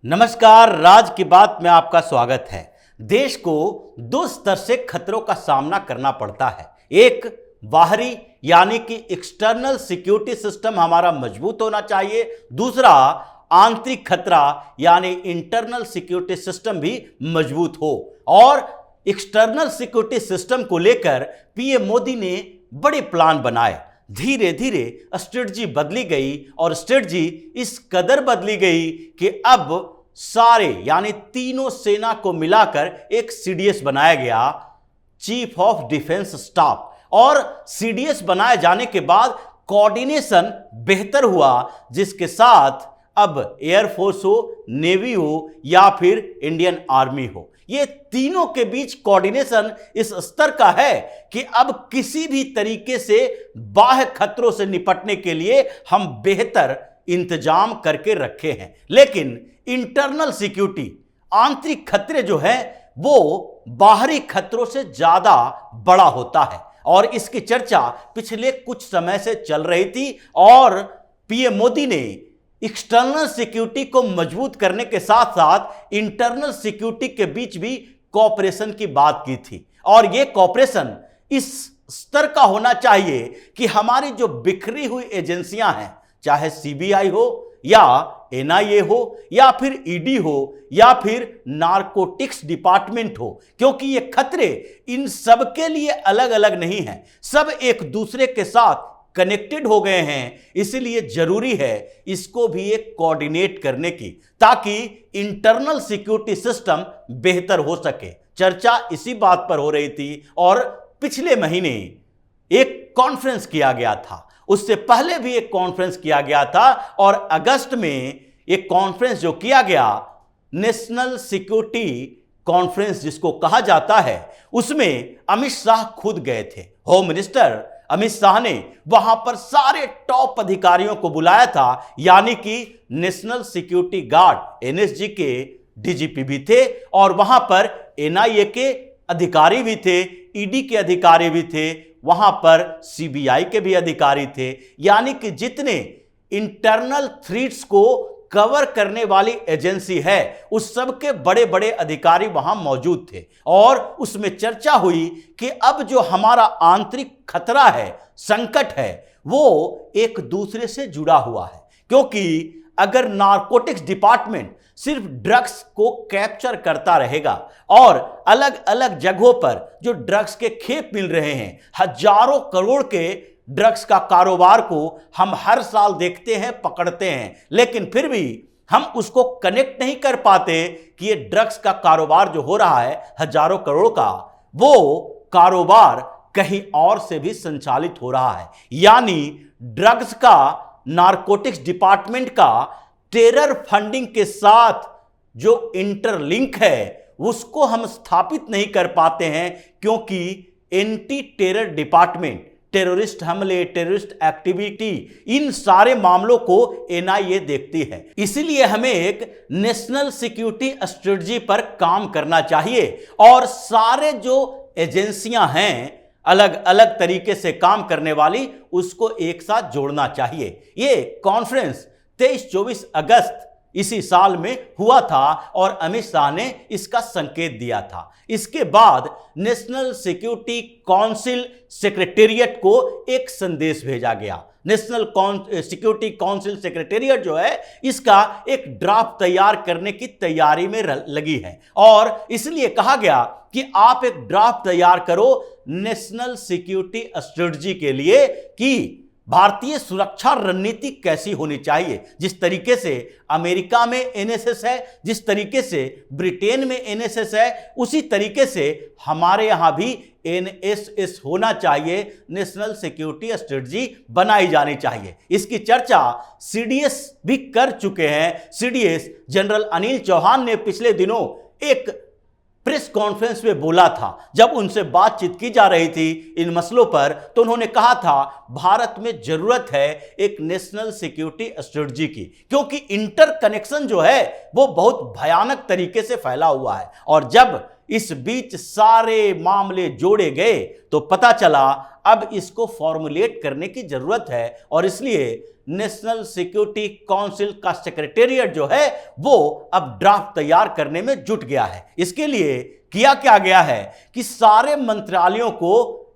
नमस्कार, राज की बात में आपका स्वागत है। देश को दो स्तर से खतरों का सामना करना पड़ता है। एक बाहरी यानी कि एक्सटर्नल सिक्योरिटी सिस्टम हमारा मजबूत होना चाहिए, दूसरा आंतरिक खतरा यानी इंटरनल सिक्योरिटी सिस्टम भी मजबूत हो। और एक्सटर्नल सिक्योरिटी सिस्टम को लेकर पीएम मोदी ने बड़े प्लान बनाए। धीरे धीरे स्ट्रेटजी बदली गई और स्ट्रेटजी इस कदर बदली गई कि अब सारे यानी तीनों सेना को मिलाकर एक सीडीएस बनाया गया, चीफ ऑफ डिफेंस स्टाफ। और सीडीएस बनाए जाने के बाद कोऑर्डिनेशन बेहतर हुआ, जिसके साथ अब एयरफोर्स हो, नेवी हो या फिर इंडियन आर्मी हो, ये तीनों के बीच कोऑर्डिनेशन इस स्तर का है कि अब किसी भी तरीके से बाह्य खतरों से निपटने के लिए हम बेहतर इंतजाम करके रखे हैं। लेकिन इंटरनल सिक्योरिटी, आंतरिक खतरे जो है वो बाहरी खतरों से ज्यादा बड़ा होता है और इसकी चर्चा पिछले कुछ समय से चल रही थी। और पीएम मोदी ने एक्सटर्नल सिक्योरिटी को मजबूत करने के साथ साथ इंटरनल सिक्योरिटी के बीच भी कोऑपरेशन की बात की थी। और यह कोऑपरेशन इस स्तर का होना चाहिए कि हमारी जो बिखरी हुई एजेंसियां हैं, चाहे सीबीआई हो या एनआईए हो या फिर ईडी हो या फिर नारकोटिक्स डिपार्टमेंट हो, क्योंकि ये खतरे इन सब के लिए अलग अलग नहीं हैं, सब एक दूसरे के साथ कनेक्टेड हो गए हैं। इसलिए जरूरी है इसको भी एक कोऑर्डिनेट करने की, ताकि इंटरनल सिक्योरिटी सिस्टम बेहतर हो सके। चर्चा इसी बात पर हो रही थी और पिछले महीने एक कॉन्फ्रेंस किया गया था, उससे पहले भी एक कॉन्फ्रेंस किया गया था और अगस्त में एक कॉन्फ्रेंस जो किया गया, नेशनल सिक्योरिटी कॉन्फ्रेंस जिसको कहा जाता है, उसमें अमित शाह खुद गए थे। होम मिनिस्टर अमित शाह ने वहां पर सारे टॉप अधिकारियों को बुलाया था, यानी कि नेशनल सिक्योरिटी गार्ड एनएसजी के डीजीपी भी थे और वहां पर एनआईए के अधिकारी भी थे, ईडी के अधिकारी भी थे, वहां पर सीबीआई के भी अधिकारी थे। यानी कि जितने इंटरनल थ्रेट्स को कवर करने वाली एजेंसी है उस सब के बड़े बड़े अधिकारी वहां मौजूद थे। और उसमें चर्चा हुई कि अब जो हमारा आंतरिक खतरा है, संकट है, वो एक दूसरे से जुड़ा हुआ है। क्योंकि अगर नारकोटिक्स डिपार्टमेंट सिर्फ ड्रग्स को कैप्चर करता रहेगा और अलग अलग जगहों पर जो ड्रग्स के खेप मिल रहे हैं, हजारों करोड़ के ड्रग्स का कारोबार को हम हर साल देखते हैं, पकड़ते हैं, लेकिन फिर भी हम उसको कनेक्ट नहीं कर पाते कि ये ड्रग्स का कारोबार जो हो रहा है हजारों करोड़ का, वो कारोबार कहीं और से भी संचालित हो रहा है। यानी ड्रग्स का, नारकोटिक्स डिपार्टमेंट का टेरर फंडिंग के साथ जो इंटरलिंक है उसको हम स्थापित नहीं कर पाते हैं, क्योंकि एंटी टेरर डिपार्टमेंट, टेररिस्ट हमले, टेररिस्ट एक्टिविटी, इन सारे मामलों को एनआईए देखती है। इसलिए हमें एक नेशनल सिक्योरिटी स्ट्रेटजी पर काम करना चाहिए और सारे जो एजेंसियां हैं अलग अलग तरीके से काम करने वाली, उसको एक साथ जोड़ना चाहिए। ये कॉन्फ्रेंस 23-24 अगस्त इसी साल में हुआ था और अमित शाह ने इसका संकेत दिया था। इसके बाद नेशनल सिक्योरिटी काउंसिल सेक्रेटेरिएट को एक संदेश भेजा गया। नेशनल सिक्योरिटी काउंसिल सेक्रेटेरिएट जो है, इसका एक ड्राफ्ट तैयार करने की तैयारी में लगी है और इसलिए कहा गया कि आप एक ड्राफ्ट तैयार करो नेशनल सिक्योरिटी स्ट्रेटजी के लिए कि भारतीय सुरक्षा रणनीति कैसी होनी चाहिए। जिस तरीके से अमेरिका में एनएसएस है, जिस तरीके से ब्रिटेन में एनएसएस है, उसी तरीके से हमारे यहां भी एनएसएस होना चाहिए, नेशनल सिक्योरिटी स्ट्रेटजी बनाई जानी चाहिए। इसकी चर्चा सीडीएस भी कर चुके हैं। सीडीएस जनरल अनिल चौहान ने पिछले दिनों एक प्रेस कॉन्फ्रेंस में बोला था, जब उनसे बातचीत की जा रही थी इन मसलों पर, तो उन्होंने कहा था भारत में जरूरत है एक नेशनल सिक्योरिटी स्ट्रेटजी की, क्योंकि इंटर कनेक्शन जो है वो बहुत भयानक तरीके से फैला हुआ है और जब इस बीच सारे मामले जोड़े गए तो पता चला अब इसको फॉर्मुलेट करने की जरूरत है और इसलिए नेशनल सिक्योरिटी काउंसिल का सेक्रेटेरिएट जो है वो अब ड्राफ्ट तैयार करने में जुट गया है। इसके लिए किया क्या गया है कि सारे मंत्रालयों को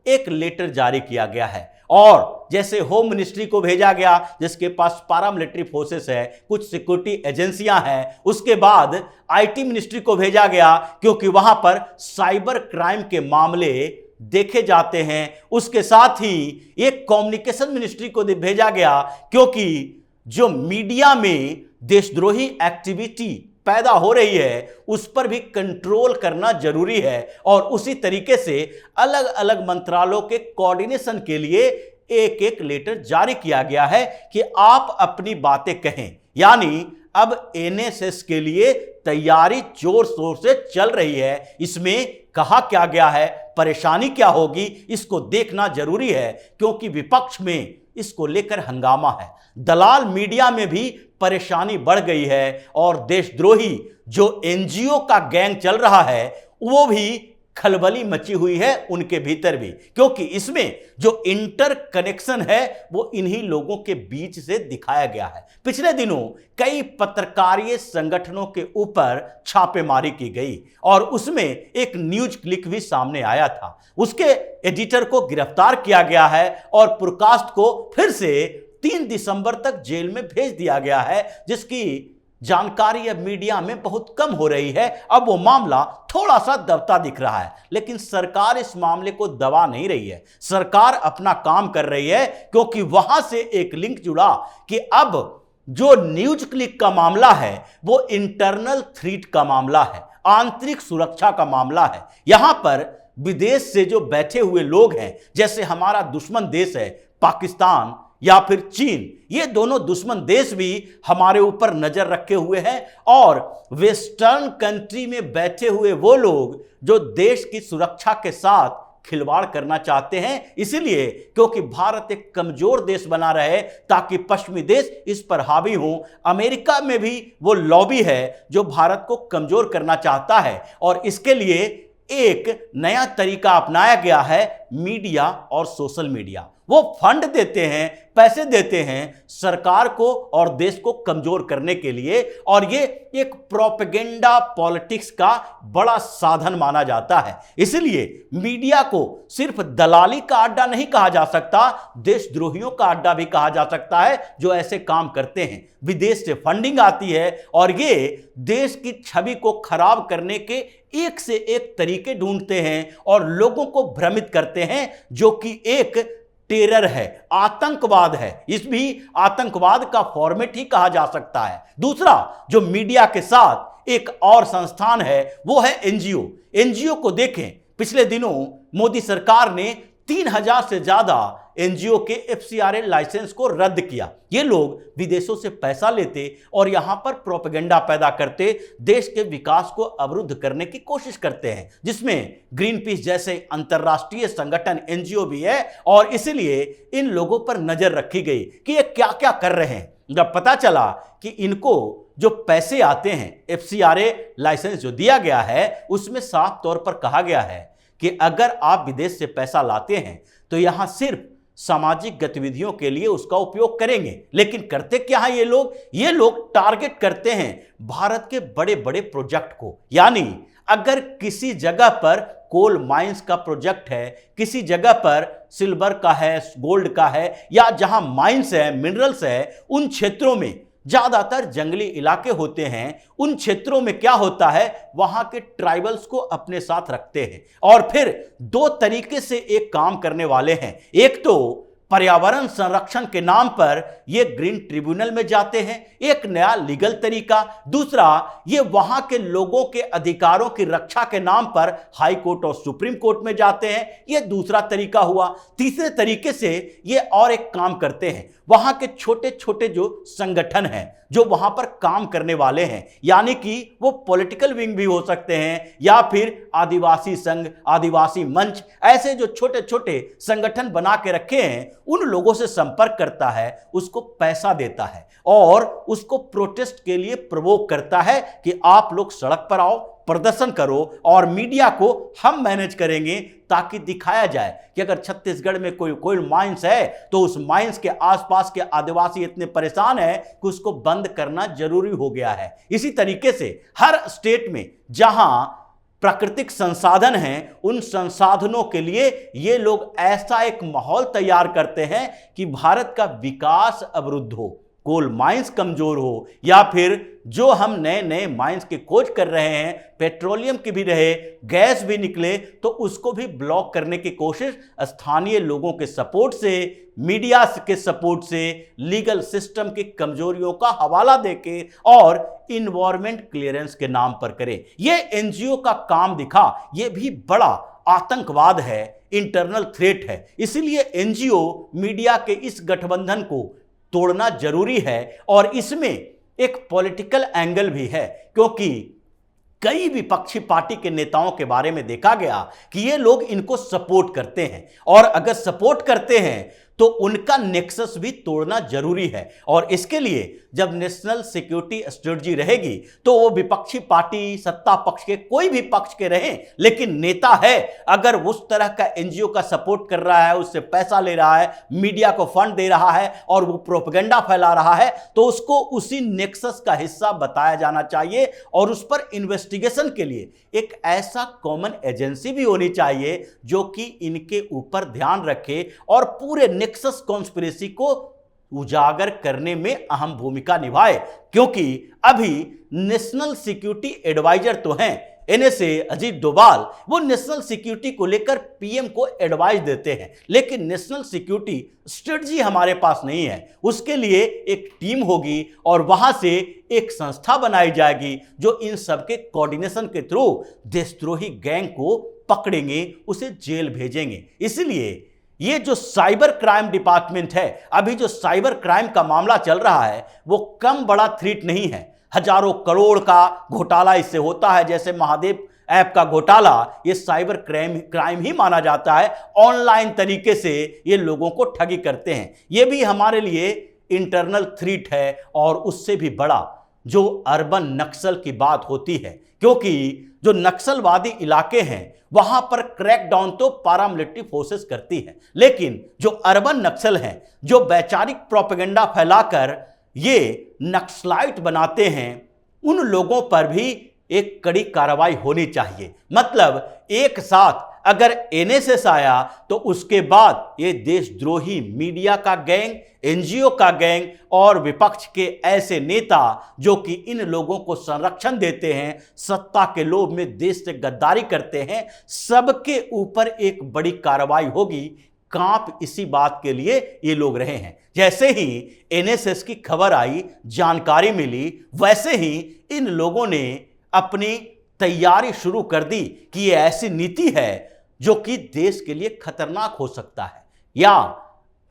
एक लेटर जारी किया गया है और जैसे होम मिनिस्ट्री को भेजा गया जिसके पास पैरामिलिट्री फोर्सेस है, कुछ सिक्योरिटी एजेंसियां हैं, उसके बाद आईटी मिनिस्ट्री को भेजा गया क्योंकि वहां पर साइबर क्राइम के मामले देखे जाते हैं, उसके साथ ही एक कम्युनिकेशन मिनिस्ट्री को भेजा गया क्योंकि जो मीडिया में देशद्रोही एक्टिविटी पैदा हो रही है उस पर भी कंट्रोल करना जरूरी है और उसी तरीके से अलग अलग मंत्रालयों के कोऑर्डिनेशन के लिए एक एक लेटर जारी किया गया है कि आप अपनी बातें कहें। यानी अब एनएसएस के लिए तैयारी जोर शोर से चल रही है। इसमें कहा क्या गया है, परेशानी क्या होगी, इसको देखना जरूरी है क्योंकि विपक्ष में इसको लेकर हंगामा है। दलाल मीडिया में भी परेशानी बढ़ गई है और देशद्रोही जो एनजीओ का गैंग चल रहा है वो भी खलबली मची हुई है उनके भीतर भी, क्योंकि इसमें जो इंटर कनेक्शन है वो इन्हीं लोगों के बीच से दिखाया गया है। पिछले दिनों कई पत्रकारीय संगठनों के ऊपर छापेमारी की गई और उसमें एक न्यूज क्लिक भी सामने आया था। उसके एडिटर को गिरफ्तार किया गया है और पुरकास्ट को फिर से 3 दिसंबर तक जेल में भेज दिया गया है, जिसकी जानकारी अब मीडिया में बहुत कम हो रही है। अब वो मामला थोड़ा सा दबता दिख रहा है, लेकिन सरकार इस मामले को दबा नहीं रही है। सरकार अपना काम कर रही है क्योंकि वहां से एक लिंक जुड़ा कि अब जो न्यूज क्लिक का मामला है वो इंटरनल थ्रेट का मामला है, आंतरिक सुरक्षा का मामला है। यहां पर विदेश से जो बैठे हुए लोग हैं, जैसे हमारा दुश्मन देश है पाकिस्तान या फिर चीन, ये दोनों दुश्मन देश भी हमारे ऊपर नजर रखे हुए हैं और वेस्टर्न कंट्री में बैठे हुए वो लोग जो देश की सुरक्षा के साथ खिलवाड़ करना चाहते हैं, इसलिए क्योंकि भारत एक कमजोर देश बना रहे ताकि पश्चिमी देश इस पर हावी हो। अमेरिका में भी वो लॉबी है जो भारत को कमजोर करना चाहता है और इसके लिए एक नया तरीका अपनाया गया है, मीडिया और सोशल मीडिया। वो फंड देते हैं, पैसे देते हैं सरकार को और देश को कमजोर करने के लिए और ये एक प्रोपेगेंडा पॉलिटिक्स का बड़ा साधन माना जाता है। इसलिए मीडिया को सिर्फ दलाली का अड्डा नहीं कहा जा सकता, देशद्रोहियों का अड्डा भी कहा जा सकता है जो ऐसे काम करते हैं। विदेश से फंडिंग आती है और ये देश की छवि को खराब करने के एक से एक तरीके ढूंढते हैं और लोगों को भ्रमित करते हैं, जो कि एक टेरर है, आतंकवाद है। इस भी आतंकवाद का फॉर्मेट ही कहा जा सकता है। दूसरा जो मीडिया के साथ एक और संस्थान है वो है एनजीओ। एनजीओ को देखें, पिछले दिनों मोदी सरकार ने 3000 से ज्यादा एनजीओ के एफसीआरए लाइसेंस को रद्द किया। ये लोग विदेशों से पैसा लेते और यहां पर प्रोपेगेंडा पैदा करते, देश के विकास को अवरुद्ध करने की कोशिश करते हैं, जिसमें ग्रीन पीस जैसे अंतरराष्ट्रीय संगठन एनजीओ भी है और इसलिए इन लोगों पर नजर रखी गई कि ये क्या क्या कर रहे हैं। जब पता चला कि इनको जो पैसे आते हैं, एफसीआरए लाइसेंस जो दिया गया है उसमें साफ तौर पर कहा गया है कि अगर आप विदेश से पैसा लाते हैं तो यहां सिर्फ सामाजिक गतिविधियों के लिए उसका उपयोग करेंगे। लेकिन करते क्या है ये लोग टारगेट करते हैं भारत के बड़े बड़े प्रोजेक्ट को। यानी अगर किसी जगह पर कोल माइंस का प्रोजेक्ट है, किसी जगह पर सिल्वर का है, गोल्ड का है, या जहां माइंस है, मिनरल्स है, उन क्षेत्रों में ज्यादातर जंगली इलाके होते हैं। उन क्षेत्रों में क्या होता है, वहां के ट्राइबल्स को अपने साथ रखते हैं और फिर 2 तरीके से एक काम करने वाले हैं। एक तो पर्यावरण संरक्षण के नाम पर ये ग्रीन ट्रिब्यूनल में जाते हैं, एक नया लीगल तरीका। दूसरा, ये वहां के लोगों के अधिकारों की रक्षा के नाम पर हाई कोर्ट और सुप्रीम कोर्ट में जाते हैं, ये दूसरा तरीका हुआ। तीसरे तरीके से ये और एक काम करते हैं, वहां के छोटे छोटे जो संगठन हैं जो वहां पर काम करने वाले हैं, यानी कि वो पॉलिटिकल विंग भी हो सकते हैं या फिर आदिवासी संघ, आदिवासी मंच, ऐसे जो छोटे छोटे संगठन बना के रखे हैं, उन लोगों से संपर्क करता है, उसको पैसा देता है और उसको प्रोटेस्ट के लिए प्रवोक करता है कि आप लोग सड़क पर आओ, प्रदर्शन करो और मीडिया को हम मैनेज करेंगे, ताकि दिखाया जाए कि अगर छत्तीसगढ़ में कोई माइंस है तो उस माइंस के आसपास के आदिवासी इतने परेशान हैं कि उसको बंद करना जरूरी हो गया है। इसी तरीके से हर स्टेट में जहां प्राकृतिक संसाधन हैं, उन संसाधनों के लिए ये लोग ऐसा एक माहौल तैयार करते हैं कि भारत का विकास अवरुद्ध हो, कोल माइंस कमजोर हो, या फिर जो हम नए नए माइंस की खोज कर रहे हैं, पेट्रोलियम की भी रहे, गैस भी निकले, तो उसको भी ब्लॉक करने की कोशिश स्थानीय लोगों के सपोर्ट से, मीडिया के सपोर्ट से, लीगल सिस्टम की कमजोरियों का हवाला देके और इन्वायरमेंट क्लियरेंस के नाम पर करे। ये एनजीओ का काम दिखा, ये भी बड़ा आतंकवाद है, इंटरनल थ्रेट है। इसीलिए एनजीओ मीडिया के इस गठबंधन को तोड़ना जरूरी है। और इसमें एक पॉलिटिकल एंगल भी है, क्योंकि कई विपक्षी पार्टी के नेताओं के बारे में देखा गया कि ये लोग इनको सपोर्ट करते हैं, और अगर सपोर्ट करते हैं तो उनका नेक्सस भी तोड़ना जरूरी है। और इसके लिए जब नेशनल सिक्योरिटी स्ट्रेटजी रहेगी तो वो विपक्षी पार्टी, सत्ता पक्ष के, कोई भी पक्ष के रहें, लेकिन नेता है, अगर उस तरह का एनजीओ का सपोर्ट कर रहा है, उससे पैसा ले रहा है, मीडिया को फंड दे रहा है और वो प्रोपेगेंडा फैला रहा है, तो उसको उसी नेक्सस का हिस्सा बताया जाना चाहिए। और उस पर इन्वेस्टिगेशन के लिए एक ऐसा कॉमन एजेंसी भी होनी चाहिए जो कि इनके ऊपर ध्यान रखे और पूरे नेक्सस कॉन्स्पिरेसी को उजागर करने में अहम भूमिका निभाए। क्योंकि अभी नेशनल सिक्योरिटी एडवाइजर तो हैं एनएसए अजीत डोभाल, वो नेशनल सिक्योरिटी को लेकर पीएम को एडवाइस देते हैं, लेकिन नेशनल सिक्योरिटी स्ट्रेटजी हमारे पास नहीं है। उसके लिए एक टीम होगी और वहां से एक संस्था बनाई जाएगी जो इन सबके कोऑर्डिनेशन के थ्रू देशद्रोही गैंग को पकड़ेंगे, उसे जेल भेजेंगे। इसलिए ये जो साइबर क्राइम डिपार्टमेंट है, अभी जो साइबर क्राइम का मामला चल रहा है, वो कम बड़ा थ्रेट नहीं है। हजारों करोड़ का घोटाला इससे होता है, जैसे महादेव ऐप का घोटाला, ये साइबर क्राइम ही माना जाता है। ऑनलाइन तरीके से ये लोगों को ठगी करते हैं। ये भी हमारे लिए इंटरनल थ्रेट है। और उससे भी बड़ा जो अर्बन नक्सल की बात होती है, क्योंकि जो नक्सलवादी इलाके हैं वहां पर क्रैकडाउन तो पैरामिलिट्री फोर्सेस करती है, लेकिन जो अर्बन नक्सल हैं, जो वैचारिक प्रोपेगेंडा फैलाकर ये नक्सलाइट बनाते हैं, उन लोगों पर भी एक कड़ी कार्रवाई होनी चाहिए। मतलब एक साथ अगर एनएसएस आया तो उसके बाद ये देशद्रोही मीडिया का गैंग, एनजीओ का गैंग और विपक्ष के ऐसे नेता जो कि इन लोगों को संरक्षण देते हैं, सत्ता के लोभ में देश से गद्दारी करते हैं, सबके ऊपर एक बड़ी कार्रवाई होगी। कांप इसी बात के लिए ये लोग रहे हैं। जैसे ही एनएसएस की खबर आई, जानकारी मिली, वैसे ही इन लोगों ने अपनी तैयारी शुरू कर दी कि ये ऐसी नीति है जो कि देश के लिए खतरनाक हो सकता है। या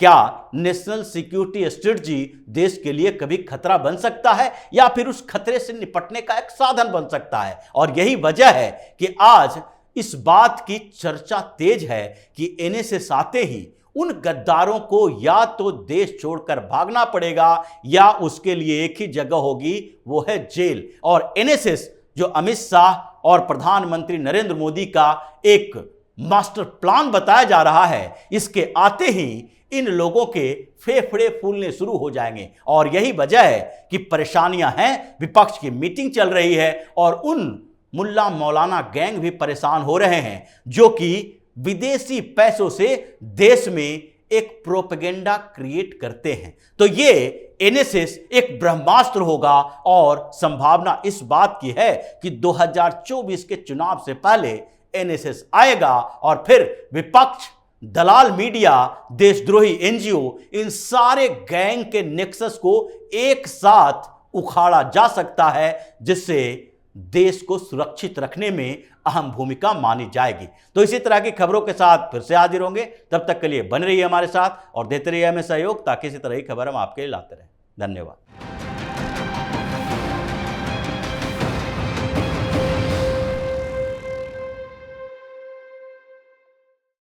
क्या नेशनल सिक्योरिटी स्ट्रेटजी देश के लिए कभी खतरा बन सकता है, या फिर उस खतरे से निपटने का एक साधन बन सकता है। और यही वजह है कि आज इस बात की चर्चा तेज है कि एनएसएस आते ही उन गद्दारों को या तो देश छोड़कर भागना पड़ेगा, या उसके लिए एक ही जगह होगी, वो है जेल। और एनएसएस जो अमित शाह और प्रधानमंत्री नरेंद्र मोदी का एक मास्टर प्लान बताया जा रहा है, इसके आते ही इन लोगों के फेफड़े फूलने शुरू हो जाएंगे। और यही वजह है कि परेशानियां हैं, विपक्ष की मीटिंग चल रही है और उन मुल्ला मौलाना गैंग भी परेशान हो रहे हैं जो कि विदेशी पैसों से देश में एक प्रोपेगेंडा क्रिएट करते हैं। तो ये एनएसएस एक ब्रह्मास्त्र होगा। और संभावना इस बात की है कि 2024 के चुनाव से पहले एनएसएस आएगा और फिर विपक्ष, दलाल मीडिया, देशद्रोही एनजीओ, इन सारे गैंग के नेक्सस को एक साथ उखाड़ा जा सकता है, जिससे देश को सुरक्षित रखने में अहम भूमिका मानी जाएगी। तो इसी तरह की खबरों के साथ फिर से हाजिर होंगे। तब तक के लिए बने रहिए हमारे साथ और देते रहिए हमें सहयोग, ताकि इसी तरह की खबर हम आपके लिए लाते रहें। धन्यवाद।